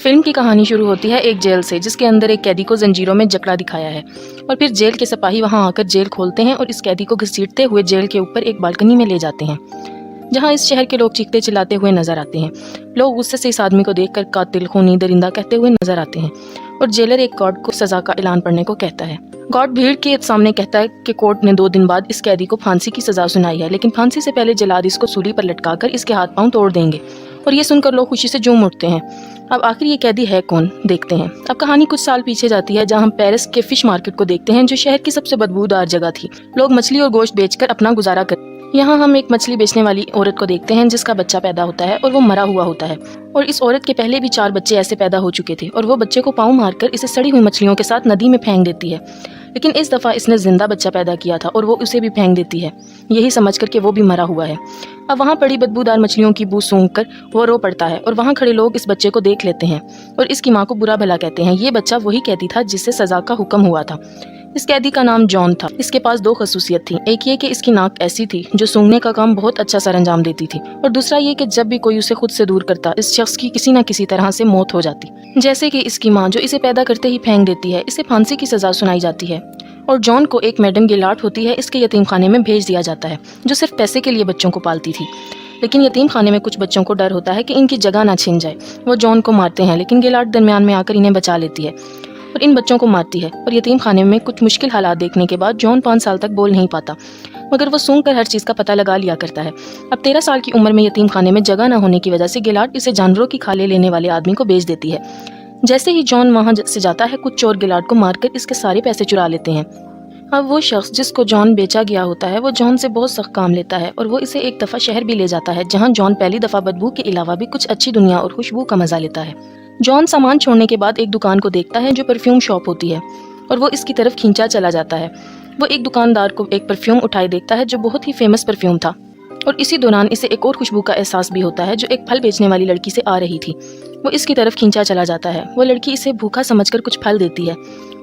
Film کی کہانی شروع ہوتی ہے ایک جیل سے، جس کے اندر ایک قیدی کو زنجیروں میں جکڑا دکھایا ہے، اور پھر جیل کے سپاہی وہاں آ کر جیل کھولتے ہیں اور اس قیدی کو گھسیٹتے ہوئے جیل کے اوپر ایک بالکنی میں لے جاتے ہیں، جہاں اس شہر کے لوگ چیختے چلاتے ہوئے نظر آتے ہیں۔ لوگ غصے سے اس آدمی کو دیکھ کر قاتل، خونی، درندہ کہتے ہوئے نظر آتے ہیں، اور جیلر ایک گارڈ کو سزا کا اعلان پڑھنے کو کہتا ہے۔ گارڈ بھیڑ کے سامنے کہتا ہے کہ کورٹ نے 2 دن بعد اس قیدی کو پھانسی کی سزا سنائی ہے، لیکن پھانسی سے پہلے جلاد اس کو سولی پر لٹکا کر اس کے ہاتھ پاؤں توڑ دیں گے، اور یہ سن کر لوگ خوشی سے جھوم اٹھتے ہیں۔ اب آخر یہ قیدی ہے کون، دیکھتے ہیں۔ اب کہانی کچھ سال پیچھے جاتی ہے، جہاں ہم پیرس کے فش مارکیٹ کو دیکھتے ہیں، جو شہر کی سب سے بدبودار جگہ تھی۔ لوگ مچھلی اور گوشت بیچ کر اپنا گزارا کرتے ہیں۔ یہاں ہم ایک مچھلی بیچنے والی عورت کو دیکھتے ہیں جس کا بچہ پیدا ہوتا ہے اور وہ مرا ہوا ہوتا ہے، اور اس عورت کے پہلے بھی 4 بچے ایسے پیدا ہو چکے تھے، اور وہ بچے کو پاؤں مار کر اسے سڑی ہوئی مچھلیوں کے ساتھ ندی میں پھینک دیتی ہے، لیکن اس دفعہ اس نے زندہ بچہ پیدا کیا تھا اور وہ اسے بھی پھینک دیتی ہے، یہی سمجھ کر کہ وہ بھی مرا ہوا ہے۔ اب وہاں پڑی بدبودار مچھلیوں کی بو سونگھ کر وہ رو پڑتا ہے، اور وہاں کھڑے لوگ اس بچے کو دیکھ لیتے ہیں اور اس کی ماں کو برا بھلا کہتے ہیں۔ یہ بچہ وہی قیدی تھا جس سے سزا کا حکم ہوا تھا۔ اس قیدی کا نام جان تھا۔ اس کے پاس 2 خصوصیت تھی، ایک یہ کہ اس کی ناک ایسی تھی جو سونگھنے کا کام بہت اچھا سر انجام دیتی تھی، اور دوسرا یہ کہ جب بھی کوئی اسے خود سے دور کرتا، اس شخص کی کسی نہ کسی طرح سے موت ہو جاتی، جیسے کہ اس کی ماں جو اسے پیدا کرتے ہی پھینک دیتی ہے۔ اسے پھانسی کی سزا سنائی جاتی ہے، اور جان کو ایک میڈم گیلاٹ ہوتی ہے، اس کے یتیم خانے میں بھیج دیا جاتا ہے، جو صرف پیسے کے لیے بچوں کو پالتی تھی۔ لیکن یتیم خانے میں کچھ بچوں کو ڈر ہوتا ہے کہ ان کی جگہ نہ چھن جائے۔ وہ جان کو مارتے ہیں، لیکن گیلاٹ درمیان میں آ کر انہیں بچا لیتی ہے اور ان بچوں کو مارتی ہے، اور یتیم خانے میں کچھ مشکل حالات دیکھنے کے بعد جان 5 سال تک بول نہیں پاتا، مگر وہ سونگ کر ہر چیز کا پتہ لگا لیا کرتا ہے۔ اب 13 سال کی عمر میں یتیم خانے میں جگہ نہ ہونے کی وجہ سے گیلاٹ اسے جانوروں کی کھالیں لینے والے آدمی کو بیچ دیتی ہے۔ جیسے ہی جان وہاں سے جاتا ہے، کچھ چور گیلاٹ کو مار کر اس کے سارے پیسے چرا لیتے ہیں۔ اب وہ شخص جس کو جان بیچا گیا ہوتا ہے، وہ جان سے بہت سخت کام لیتا ہے، اور وہ اسے ایک دفعہ شہر بھی لے جاتا ہے، جہاں جان پہلی دفعہ بدبو کے علاوہ بھی کچھ اچھی دنیا اور خوشبو کا مزہ لیتا ہے۔ جان سامان چھوڑنے کے بعد ایک دکان کو دیکھتا ہے جو پرفیوم شاپ ہوتی ہے، اور وہ اس کی طرف کھینچا چلا جاتا ہے۔ وہ ایک دکاندار کو ایک پرفیوم اٹھائے دیکھتا ہے جو بہت ہی فیمس پرفیوم تھا، اور اسی دوران اسے ایک اور خوشبو کا احساس بھی ہوتا ہے جو ایک پھل بیچنے والی لڑکی سے آ رہی تھی۔ وہ اس کی طرف کھینچا چلا جاتا ہے۔ وہ لڑکی اسے بھوکا سمجھ کر کچھ پھل دیتی ہے،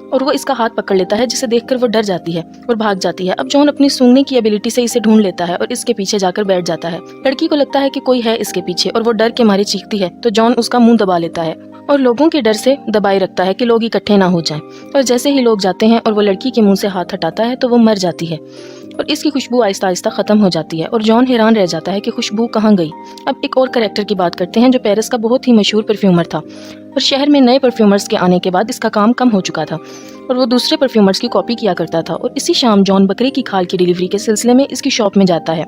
اور وہ اس کا ہاتھ پکڑ لیتا ہے، جسے دیکھ کر وہ ڈر جاتی ہے اور بھاگ جاتی ہے۔ اب جان اپنی سونگنے کی ایبلٹی سے اسے ڈھونڈ لیتا ہے اور اس کے پیچھے جا کر بیٹھ جاتا ہے۔ لڑکی کو لگتا ہے کہ کوئی ہے اس کے پیچھے، اور وہ ڈر کے مارے چیختی ہے، تو جان اس کا منہ دبا لیتا ہے اور لوگوں کے ڈر سے دبائے رکھتا ہے کہ لوگ اکٹھے نہ ہو جائیں، اور جیسے ہی لوگ جاتے ہیں اور وہ لڑکی کے منہ سے ہاتھ ہٹاتا ہے تو وہ مر جاتی ہے، اور اس کی خوشبو آہستہ آہستہ ختم ہو جاتی ہے، اور جان حیران رہ جاتا ہے کہ خوشبو کہاں گئی۔ اب ایک اور کریکٹر کی بات کرتے ہیں جو پیرس کا بہت ہی مشہور پرفیومر تھا، اور شہر میں نئے پرفیومرز کے آنے کے بعد اس کا کام کم ہو چکا تھا، اور وہ دوسرے پرفیومرز کی کاپی کیا کرتا تھا۔ اور اسی شام جان بکرے کی کھال کی ڈیلیوری کے سلسلے میں اس کی شاپ میں جاتا ہے،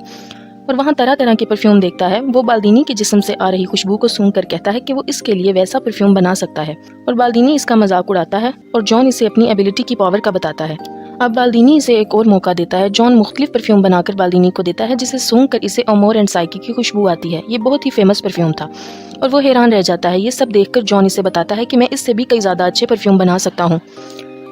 اور وہاں طرح طرح کے پرفیوم دیکھتا ہے۔ وہ بالدینی کے جسم سے آ رہی خوشبو کو سونگھ کر کہتا ہے کہ وہ اس کے لیے ویسا پرفیوم بنا سکتا ہے، اور بالدینی اس کا مذاق اڑاتا ہے اور جان اسے اپنی ایبلٹی کی پاور کا بتاتا ہے۔ اب بالدینی اسے ایک اور موقع دیتا ہے۔ جان مختلف پرفیوم بنا کر بالدینی کو دیتا ہے، جسے سونگھ کر اسے امور اینڈ سائکی کی خوشبو آتی ہے۔ یہ بہت ہی فیمس پرفیوم تھا، اور وہ حیران رہ جاتا ہے۔ یہ سب دیکھ کر جان اسے بتاتا ہے کہ میں اس سے بھی کئی زیادہ اچھے پرفیوم بنا سکتا ہوں،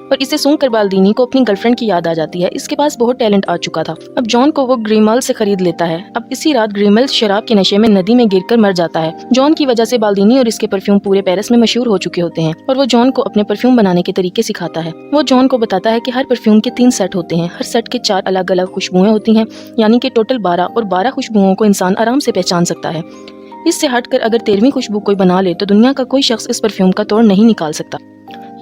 اور اسے سونگھ کر بالدینی کو اپنی گرل فرینڈ کی یاد آ جاتی ہے۔ اس کے پاس بہت ٹیلنٹ آ چکا تھا۔ اب جان کو وہ گریمل سے خرید لیتا ہے۔ اب اسی رات گریمل شراب کے نشے میں ندی میں گر کر مر جاتا ہے۔ جان کی وجہ سے بالدینی اور اس کے پرفیوم پورے پیرس میں مشہور ہو چکے ہوتے ہیں، اور وہ جان کو اپنے پرفیوم بنانے کے طریقے سکھاتا ہے۔ وہ جان کو بتاتا ہے کہ ہر پرفیوم کے 3 سیٹ ہوتے ہیں، ہر سیٹ کے 4 الگ الگ خوشبوئیں ہوتی ہیں، یعنی کہ ٹوٹل 12، اور 12 خوشبوؤں کو انسان آرام سے پہچان سکتا ہے۔ اس سے ہٹ کر اگر 13ویں خوشبو کوئی بنا لے تو دنیا کا کوئی شخص اس پرفیوم کا توڑ نہیں نکال سکتا۔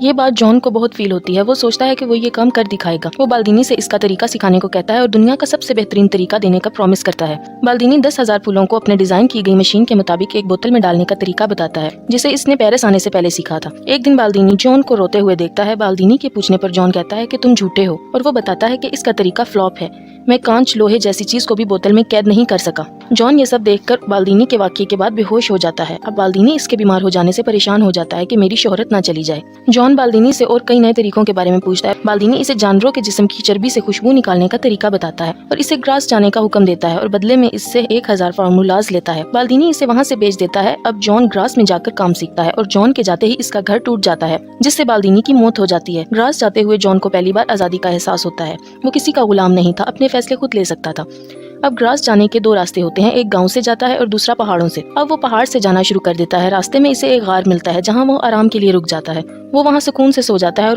یہ بات جان کو بہت فیل ہوتی ہے۔ وہ سوچتا ہے کہ وہ یہ کام کر دکھائے گا۔ وہ بالدینی سے اس کا طریقہ سکھانے کو کہتا ہے اور دنیا کا سب سے بہترین طریقہ دینے کا پرومس کرتا ہے۔ بالدینی 10,000 پھولوں کو اپنے ڈیزائن کی گئی مشین کے مطابق ایک بوتل میں ڈالنے کا طریقہ بتاتا ہے، جسے اس نے پیرس آنے سے پہلے سیکھا تھا۔ ایک دن بالدینی جان کو روتے ہوئے دیکھتا ہے۔ بالدینی کے پوچھنے پر جان کہتا ہے کہ تم جھوٹے ہو، اور وہ بتاتا ہے کہ اس کا طریقہ فلاپ ہے، میں کانچ، لوہے جیسی چیز کو بھی بوتل میں قید نہیں کر سکا۔ جان یہ سب دیکھ کر بالدینی کے واقعے کے بعد بے ہوش ہو جاتا ہے۔ اب بالدینی اس کے بیمار ہو جانے سے پریشان ہو جاتا ہے کہ میری شہرت نہ چلی جائے۔ جان بالدینی سے اور کئی نئے طریقوں کے بارے میں پوچھتا ہے۔ بالدینی اسے جانوروں کے جسم کی چربی سے خوشبو نکالنے کا طریقہ بتاتا ہے اور اسے گراس جانے کا حکم دیتا ہے، اور بدلے میں اس سے 1000 فارمولاز لیتا ہے۔ بالدینی اسے وہاں سے بیچ دیتا ہے۔ اب جان گراس میں جا کر کام سیکھتا ہے، اور جان کے جاتے ہی اس کا گھر ٹوٹ جاتا ہے، جس سے بالدینی کی موت ہو جاتی ہے۔ گراس جاتے ہوئے جان کو پہلی بار آزادی کا احساس ہوتا ہے۔ وہ کسی کا غلام نہیں تھا، اپنے فیصلے خود لے سکتا تھا۔ اب گراس جانے کے 2 راستے ہوتے ہیں، ایک گاؤں سے جاتا ہے اور دوسرا پہاڑوں سے۔ اب وہ پہاڑ سے جانا شروع کر دیتا ہے۔ راستے میں اسے ایک غار ملتا ہے جہاں وہ آرام کے لیے رک جاتا ہے۔ وہ وہاں سکون سے سو جاتا ہے اور